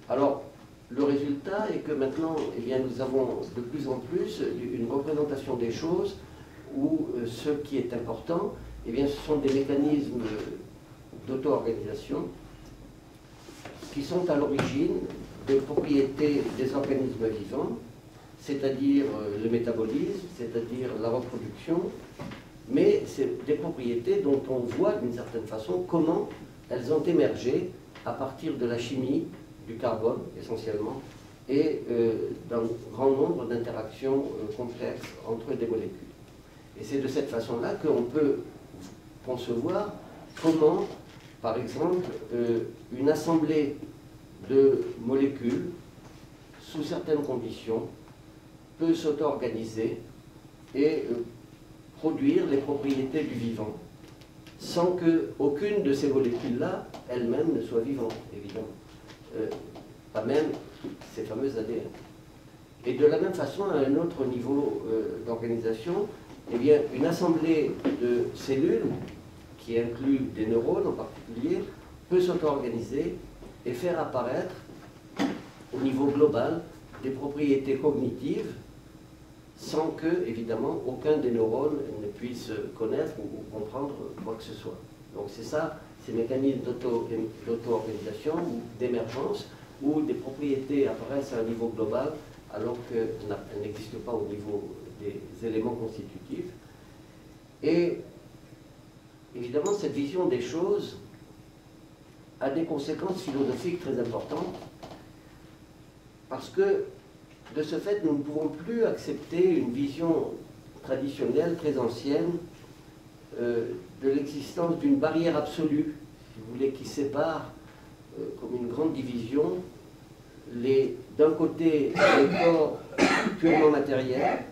Alors, le résultat est que maintenant, eh bien, nous avons de plus en plus une représentation des choses où ce qui est important, eh bien, ce sont des mécanismes d'auto-organisation qui sont à l'origine des propriétés des organismes vivants, c'est-à-dire le métabolisme, c'est-à-dire la reproduction, mais c'est des propriétés dont on voit d'une certaine façon comment elles ont émergé à partir de la chimie, du carbone essentiellement, et d'un grand nombre d'interactions complexes entre des molécules. Et c'est de cette façon-là qu'on peut concevoir comment, par exemple, une assemblée de molécules, sous certaines conditions, peut s'auto-organiser et produire les propriétés du vivant, sans qu'aucune de ces molécules-là, elle-même, ne soit vivante, évidemment. Pas même ces fameux ADN. Et de la même façon, à un autre niveau d'organisation, eh bien, une assemblée de cellules, qui inclut des neurones en particulier, peut s'auto-organiser et faire apparaître, au niveau global, des propriétés cognitives, sans que, évidemment, aucun des neurones ne puisse connaître ou comprendre quoi que ce soit. Donc c'est ça, ces mécanismes d'auto-organisation ou d'émergence, où des propriétés apparaissent à un niveau global, alors qu'elles n'existent pas au niveau des éléments constitutifs. Et évidemment, cette vision des choses a des conséquences philosophiques très importantes, parce que, de ce fait, nous ne pouvons plus accepter une vision traditionnelle, très ancienne, de l'existence d'une barrière absolue, si vous voulez, qui sépare, comme une grande division, d'un côté les corps purement matériels,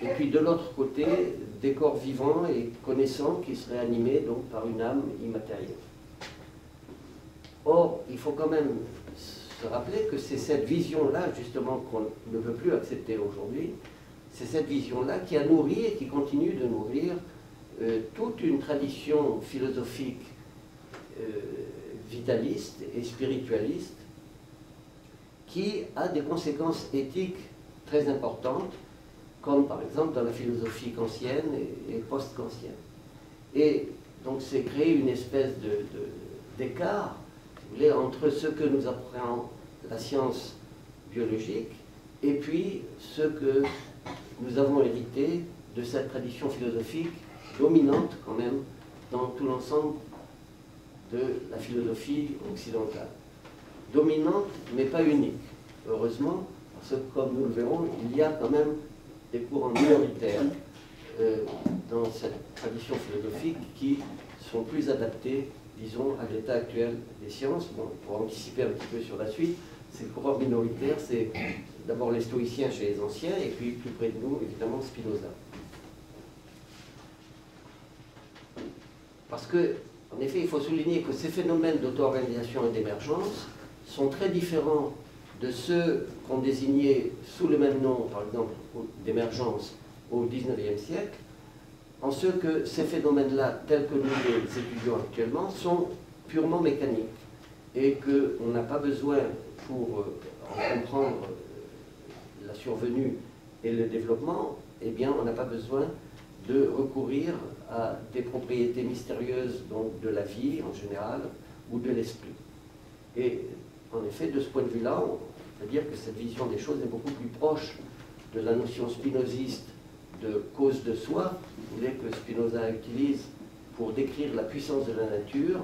et puis de l'autre côté des corps vivants et connaissants qui seraient animés donc par une âme immatérielle. Or, il faut quand même se rappeler que c'est cette vision-là, justement, qu'on ne peut plus accepter aujourd'hui. C'est cette vision-là qui a nourri et qui continue de nourrir toute une tradition philosophique vitaliste et spiritualiste qui a des conséquences éthiques très importantes, comme par exemple dans la philosophie kantienne et post-kantienne. Et donc c'est créer une espèce d'écart entre ce que nous apprend la science biologique et puis ce que nous avons hérité de cette tradition philosophique dominante quand même dans tout l'ensemble de la philosophie occidentale. Dominante, mais pas unique, heureusement, parce que comme nous le verrons, il y a quand même des courants minoritaires dans cette tradition philosophique qui sont plus adaptés, disons, à l'état actuel des sciences. Bon, pour anticiper un petit peu sur la suite, ces courants minoritaires, c'est d'abord les stoïciens chez les anciens, et puis plus près de nous, évidemment, Spinoza. Parce que, en effet, il faut souligner que ces phénomènes d'auto-organisation et d'émergence sont très différents de ceux qu'on désignait sous le même nom, par exemple, d'émergence au XIXe siècle, en ce que ces phénomènes-là, tels que nous les étudions actuellement, sont purement mécaniques et qu'on n'a pas besoin, pour en comprendre la survenue et le développement, eh bien, on n'a pas besoin de recourir à des propriétés mystérieuses donc, de la vie en général ou de l'esprit. Et en effet, de ce point de vue-là, on peut dire que cette vision des choses est beaucoup plus proche de la notion spinoziste de cause de soi, vous voulez, que Spinoza utilise pour décrire la puissance de la nature,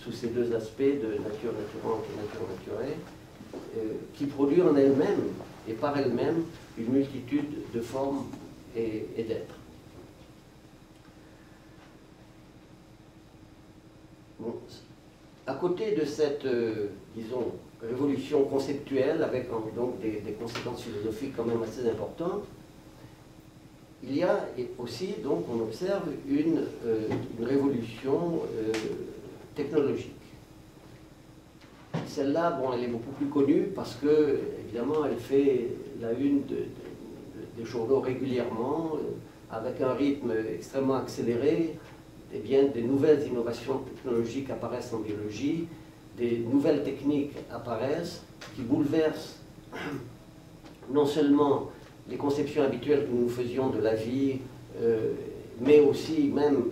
sous ces deux aspects de nature naturante et nature naturelle, qui produit en elle-même et par elle-même une multitude de formes et d'êtres. Bon, à côté de cette, disons, révolution conceptuelle, avec donc des conséquences philosophiques quand même assez importantes, il y a aussi, donc, on observe une révolution technologique. Celle-là, bon, elle est beaucoup plus connue parce que, évidemment, elle fait la une des journaux régulièrement, avec un rythme extrêmement accéléré. Eh bien, des nouvelles innovations technologiques apparaissent en biologie, des nouvelles techniques apparaissent qui bouleversent non seulement les conceptions habituelles que nous faisions de la vie, mais aussi même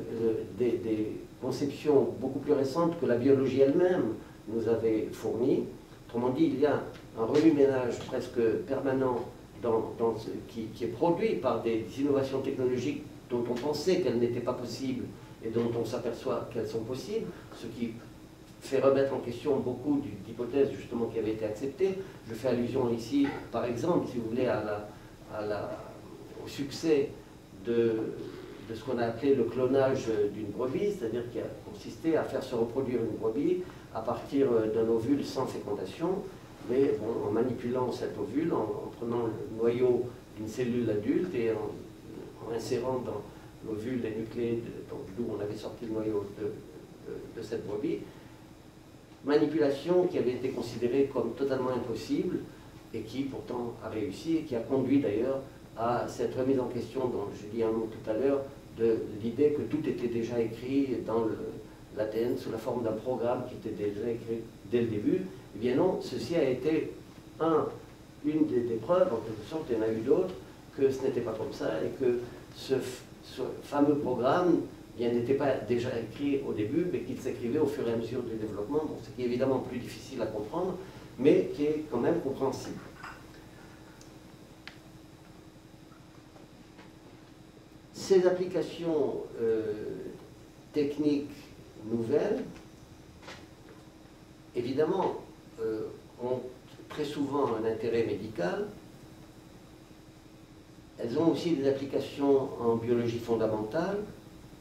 des conceptions beaucoup plus récentes que la biologie elle-même nous avait fournies. Autrement dit, il y a un remue-ménage presque permanent qui est produit par des innovations technologiques dont on pensait qu'elles n'étaient pas possibles et dont on s'aperçoit qu'elles sont possibles, ce qui fait remettre en question beaucoup d'hypothèses justement qui avaient été acceptées. Je fais allusion ici, par exemple, si vous voulez, au succès de ce qu'on a appelé le clonage d'une brebis, c'est-à-dire qui a consisté à faire se reproduire une brebis à partir d'un ovule sans fécondation, mais bon, en manipulant cet ovule, en prenant le noyau d'une cellule adulte et en insérant dans l'ovule les nucléides, d'où on avait sorti le noyau de cette brebis. Manipulation qui avait été considérée comme totalement impossible et qui pourtant a réussi et qui a conduit d'ailleurs à cette remise en question dont je dis un mot tout à l'heure, de l'idée que tout était déjà écrit dans l'ADN sous la forme d'un programme qui était déjà écrit dès le début. Eh bien non, ceci a été une des preuves, en quelque sorte, il y en a eu d'autres, que ce n'était pas comme ça et que ce fameux programme n'était pas déjà écrit au début, mais qu'il s'écrivait au fur et à mesure du développement, bon, ce qui est évidemment plus difficile à comprendre, mais qui est quand même compréhensible. Ces applications techniques nouvelles, évidemment, ont très souvent un intérêt médical. Elles ont aussi des applications en biologie fondamentale,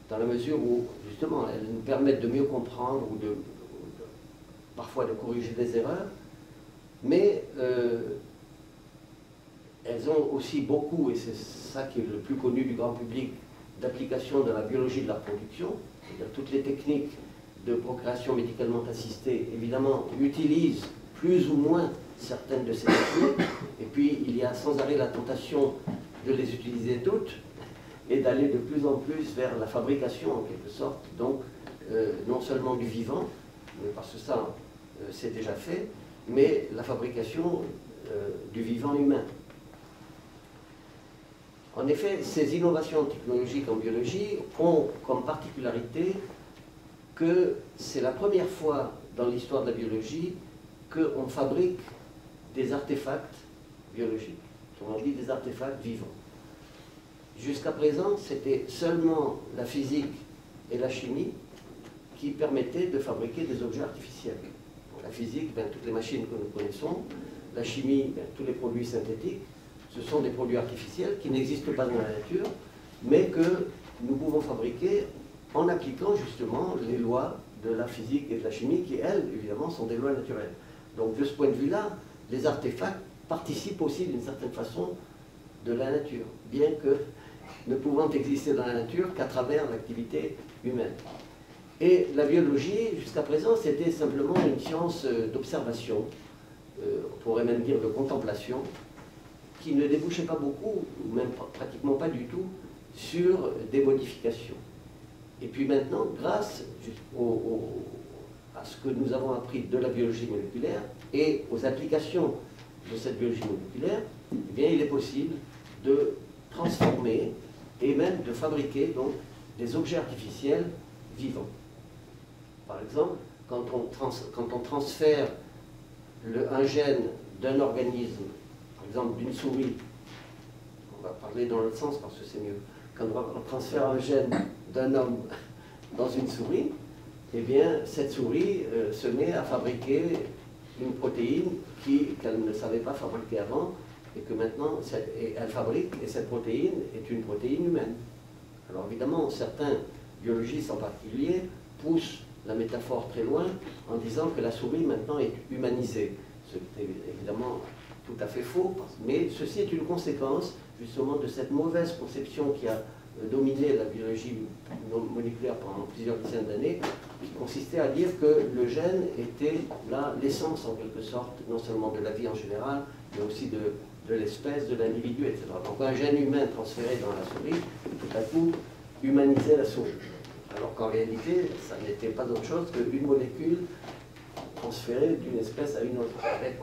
dans la mesure où, justement, elles nous permettent de mieux comprendre ou parfois de corriger des erreurs, mais elles ont aussi beaucoup, et c'est ça qui est le plus connu du grand public, d'applications dans la biologie de la reproduction, c'est-à-dire toutes les techniques de procréation médicalement assistée, évidemment, utilisent plus ou moins certaines de ces techniques, et puis il y a sans arrêt la tentation de les utiliser toutes, et d'aller de plus en plus vers la fabrication, en quelque sorte, donc non seulement du vivant, mais parce que ça, c'est déjà fait, mais la fabrication du vivant humain. En effet, ces innovations technologiques en biologie ont comme particularité que c'est la première fois dans l'histoire de la biologie qu'on fabrique des artefacts biologiques, on dit des artefacts vivants. Jusqu'à présent, c'était seulement la physique et la chimie qui permettaient de fabriquer des objets artificiels. La physique, toutes les machines que nous connaissons, la chimie, tous les produits synthétiques, ce sont des produits artificiels qui n'existent pas dans la nature, mais que nous pouvons fabriquer en appliquant justement les lois de la physique et de la chimie, qui, elles, évidemment, sont des lois naturelles. Donc, de ce point de vue-là, les artefacts participent aussi d'une certaine façon de la nature, bien que ne pouvant exister dans la nature qu'à travers l'activité humaine. Et la biologie, jusqu'à présent, c'était simplement une science d'observation, on pourrait même dire de contemplation, qui ne débouchait pas beaucoup, ou même pratiquement pas du tout, sur des modifications. Et puis maintenant, grâce à ce que nous avons appris de la biologie moléculaire et aux applications de cette biologie moléculaire, eh bien, il est possible de transformer et même de fabriquer donc, des objets artificiels vivants. Par exemple, quand on transfère un gène d'un organisme, par exemple d'une souris, on va parler dans l'autre sens parce que c'est mieux, quand on transfère un gène d'un homme dans une souris, eh bien cette souris se met à fabriquer une protéine qu'elle ne savait pas fabriquer avant, et que maintenant elle fabrique, et cette protéine est une protéine humaine. Alors évidemment, certains biologistes en particulier poussent la métaphore très loin en disant que la souris maintenant est humanisée. Ce qui est évidemment tout à fait faux, mais ceci est une conséquence justement de cette mauvaise conception qui a dominé la biologie moléculaire pendant plusieurs dizaines d'années, qui consistait à dire que le gène était là l'essence en quelque sorte, non seulement de la vie en général, mais aussi de l'espèce, de l'individu, etc. Donc un gène humain transféré dans la souris, tout à coup, humanisait la souris. Alors qu'en réalité, ça n'était pas autre chose qu'une molécule transféré d'une espèce à une autre.